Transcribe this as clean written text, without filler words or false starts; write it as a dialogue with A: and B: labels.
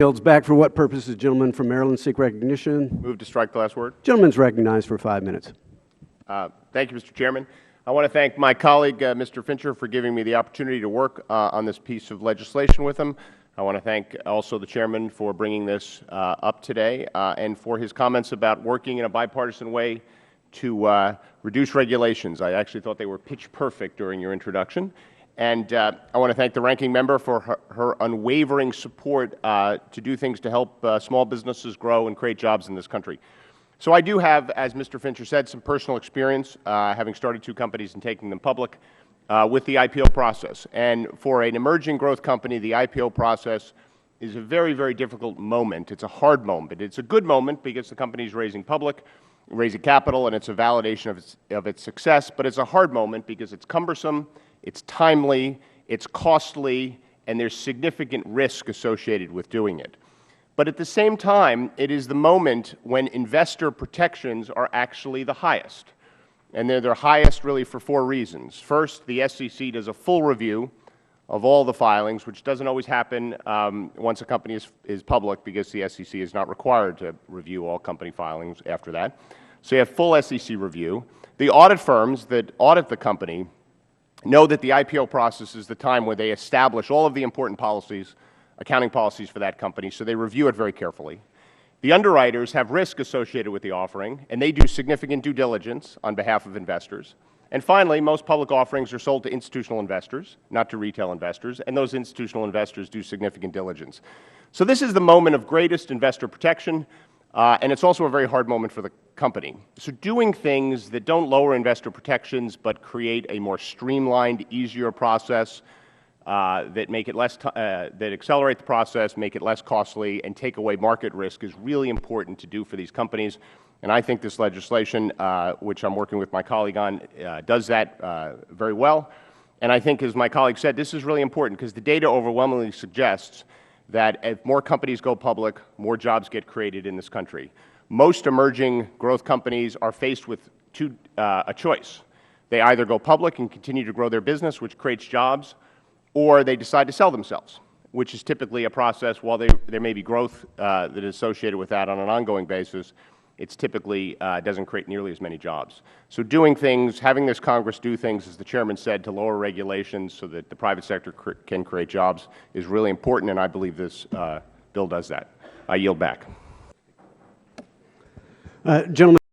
A: Yields back. For what purpose does the gentleman from Maryland seek recognition?
B: Move to strike the last word.
A: Gentleman's recognized for 5 minutes.
B: Thank you, Mr. Chairman. I want to thank my colleague, Mr. Fincher, for giving me the opportunity to work on this piece of legislation with him. I want to thank also the chairman for bringing this up today and for his comments about working in a bipartisan way to reduce regulations. I actually thought they were pitch perfect during your introduction. And I want to thank the ranking member for her unwavering support to do things to help small businesses grow and create jobs in this country. So I do have, as Mr. Fincher said, some personal experience, having started 2 companies and taking them public, with the IPO process. And for an emerging growth company, the IPO process is a very, very difficult moment. It's a hard moment. It's a good moment because the company is raising capital, and it's a validation of its success. But it's a hard moment because it's cumbersome, it's timely, it's costly, and there's significant risk associated with doing it. But at the same time, it is the moment when investor protections are actually the highest. And they're their highest really for 4 reasons. First, the SEC does a full review of all the filings, which doesn't always happen once a company is public, because the SEC is not required to review all company filings after that. So you have full SEC review. The audit firms that audit the company know that the IPO process is the time where they establish all of the important policies, accounting policies for that company, so they review it very carefully. The underwriters have risk associated with the offering, and they do significant due diligence on behalf of investors. And finally, most public offerings are sold to institutional investors, not to retail investors, and those institutional investors do significant diligence. So this is the moment of greatest investor protection, and it's also a very hard moment for the company. So doing things that don't lower investor protections but create a more streamlined, easier process that make it less that accelerate the process, make it less costly, and take away market risk is really important to do for these companies. And I think this legislation, which I'm working with my colleague on, does that very well. And I think, as my colleague said, this is really important because the data overwhelmingly suggests that if more companies go public, more jobs get created in this country. Most emerging growth companies are faced with a choice. They either go public and continue to grow their business, which creates jobs, or they decide to sell themselves, which is typically a process. While there may be growth that is associated with that on an ongoing basis, it's typically doesn't create nearly as many jobs. So doing things, having this Congress do things, as the chairman said, to lower regulations so that the private sector can create jobs is really important, and I believe this bill does that. I yield back.
A: Gentleman.